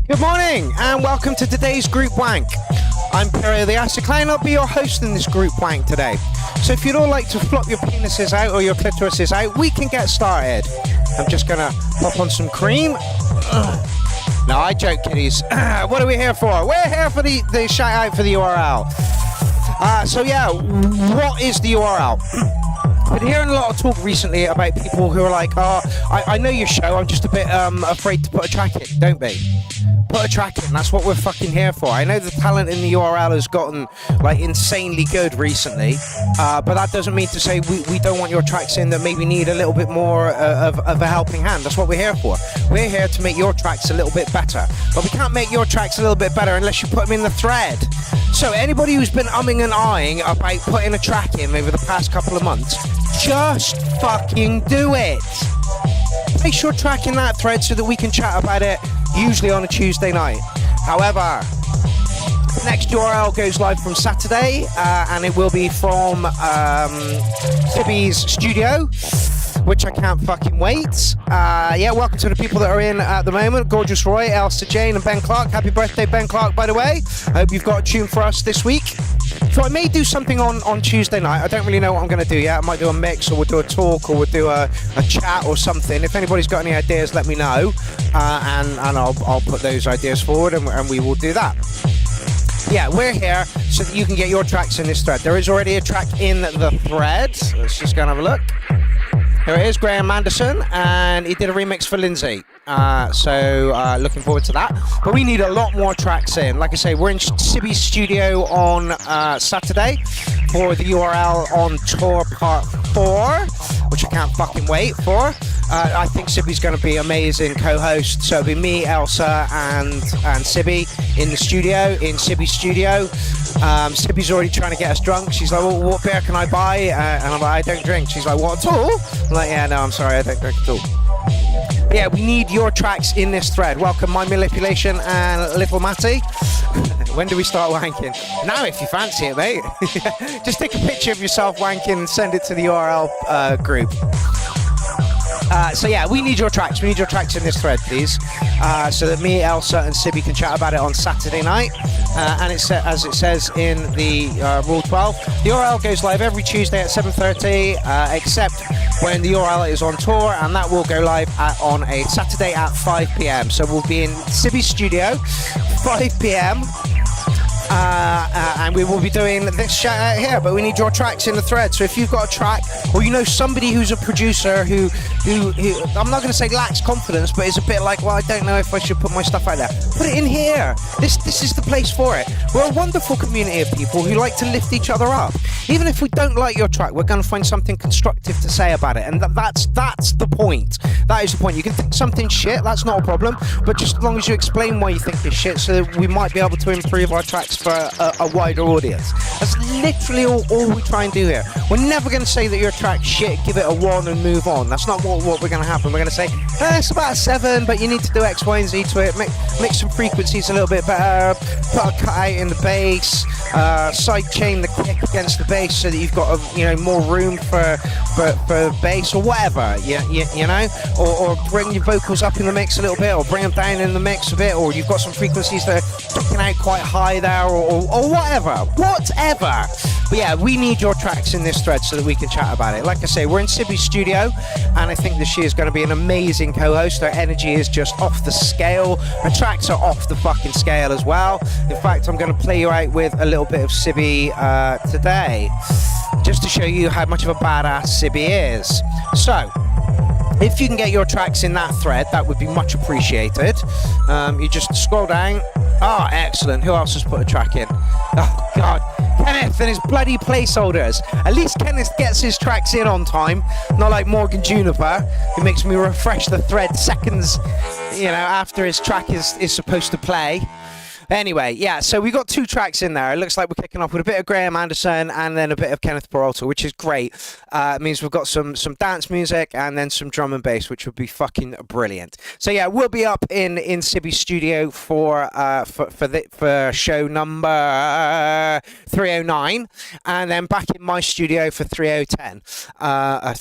Good morning and welcome to today's group wank. I'm Pierrot the Acid Clown. I'll be your host in this group wank today. So if you'd all like to flop your penises out or your clitorises out, we can get started. I'm just gonna pop on some cream. No, I joke, kiddies. What are we here for? We're here for the shout out for the URL. So yeah, what is the URL? I've been hearing a lot of talk recently about people who are like, oh, I know your show, I'm just a bit afraid to put a track in. Don't be. Put a track in, that's what we're fucking here for. I know the talent in the URL has gotten like insanely good recently, but that doesn't mean to say we don't want your tracks in that maybe need a little bit more of a helping hand. That's what we're here for. We're here to make your tracks a little bit better, but we can't make your tracks a little bit better unless you put them in the thread. So anybody who's been umming and ahhing about putting a track in over the past couple of months, just fucking do it. Place your track in that thread so that we can chat about it, usually on a Tuesday night. However, next URL goes live from Saturday, and it will be from Sibby's studio, which I can't fucking wait. Yeah, welcome to the people that are in at the moment. Gorgeous Roy, Elsa Jane and Ben Clark. Happy birthday, Ben Clark, by the way. I hope you've got a tune for us this week. So I may do something on Tuesday night. I don't really know what I'm going to do yet. I might do a mix, or we'll do a talk, or we'll do a chat or something. If anybody's got any ideas, let me know, and I'll put those ideas forward, and we will do that. Yeah, we're here so that you can get your tracks in this thread. There is already a track in the thread. Let's just go and have a look. Here it is, Graham Anderson, and he did a remix for Lindsay. So looking forward to that. But we need a lot more tracks in. Like I say, we're in Sibby's studio on Saturday for the URL on tour part 4, which I can't fucking wait for. I think Sibby's going to be amazing co-host. So it'll be me, Elsa, and Sibby in the studio, in Sibby's studio. Sibby's already trying to get us drunk. She's like, well, what beer can I buy? And I'm like, I don't drink. She's like, what, at all? I'm like, yeah, no, I'm sorry, I don't drink at all. But yeah, we need your tracks in this thread. Welcome, My Manipulation and Little Matty. When do we start wanking? Now, if you fancy it, mate. Just take a picture of yourself wanking and send it to the URL group. So yeah, we need your tracks. We need your tracks in this thread, please, so that me, Elsa, and Sibby can chat about it on Saturday night. And it's as it says in the Rule 12, the URL goes live every Tuesday at 7:30, except when the URL is on tour, and that will go live on a Saturday at 5 p.m. So we'll be in Sibby's studio, 5 p.m. And we will be doing this shout out here, but we need your tracks in the thread. So if you've got a track, or you know somebody who's a producer who I'm not going to say lacks confidence, but is a bit like, well, I don't know if I should put my stuff out there, put it in here. This is the place for it. We're a wonderful community of people who like to lift each other up. Even if we don't like your track, we're going to find something constructive to say about it, and that's the point. That is the point. You can think something shit, that's not a problem, but just as long as you explain why you think it's shit, so that we might be able to improve our tracks for a wider audience. That's literally all we try and do here. We're never going to say that your track's shit, give it a 1 and move on. That's not what we're going to happen. We're going to say, it's about a 7, but you need to do X, Y, and Z to it. Make some frequencies a little bit better, put a cut out in the bass, side chain the kick against the bass so that you've got more room for bass or whatever, you know, or bring your vocals up in the mix a little bit, or bring them down in the mix a bit, or you've got some frequencies that are sticking out quite high there, or whatever. But yeah, we need your tracks in this thread so that we can chat about it. Like I say, we're in Sibby's studio, and I think that she is going to be an amazing co-host. Her energy is just off the scale. Her tracks are off the fucking scale as well. In fact, I'm going to play you out with a little bit of Sibby today, just to show you how much of a badass Sibby is. So, if you can get your tracks in that thread, that would be much appreciated. You just scroll down. Excellent. Who else has put a track in? God. Kenneth and his bloody placeholders. At least Kenneth gets his tracks in on time, not like Morgan Juniper, who makes me refresh the thread seconds, after his track is supposed to play. Anyway, yeah, so we got 2 tracks in there. It looks like we're kicking off with a bit of Graham Anderson and then a bit of Kenneth Peralta, which is great. It means we've got some dance music and then some drum and bass, which would be fucking brilliant. So yeah, we'll be up in Sibby's studio for show number 309, and then back in my studio for 310. I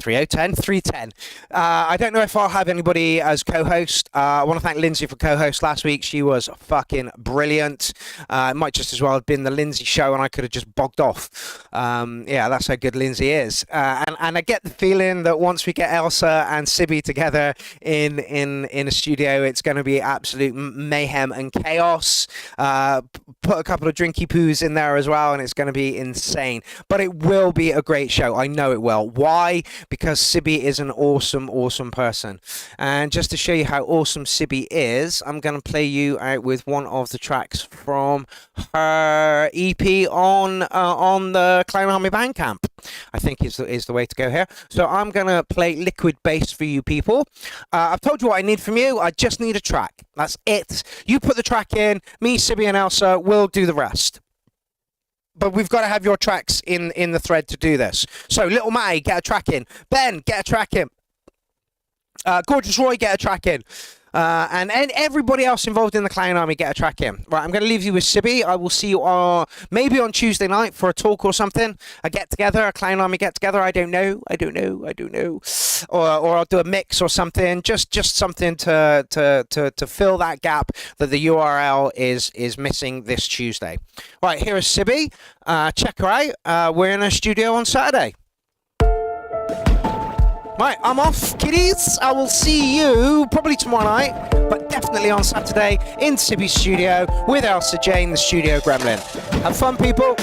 don't know if I'll have anybody as co-host. I want to thank Lindsay for co-host last week. She was fucking brilliant. It might just as well have been the Lindsay show and I could have just bogged off. Yeah, that's how good Lindsay is. And I get the feeling that once we get Elsa and Sibby together in a studio, it's going to be absolute mayhem and chaos. Put a couple of drinky poos in there as well and it's going to be insane. But it will be a great show. I know it will. Why? Because Sibby is an awesome, awesome person. And just to show you how awesome Sibby is, I'm going to play you out with one of the tracks from her EP on the Clown Army Bandcamp, I think is the way to go here. So I'm going to play Liquid Bass for you people. I've told you what I need from you. I just need a track. That's it. You put the track in. Me, Sibby and Elsa will do the rest. But we've got to have your tracks in the thread to do this. So Little Matty, get a track in. Ben, get a track in. Gorgeous Roy, get a track in. And everybody else involved in the Clown Army, get a track in. Right, I'm going to leave you with Sibby. I will see you maybe on Tuesday night for a talk or something. A get-together, a Clown Army get-together. I don't know. Or I'll do a mix or something. Just something to fill that gap that the URL is missing this Tuesday. Right, here is Sibby. Check her out. We're in a studio on Saturday. Right, I'm off, kiddies. I will see you probably tomorrow night, but definitely on Saturday in Sibby's studio with Elsa Jane, the studio gremlin. Have fun, people.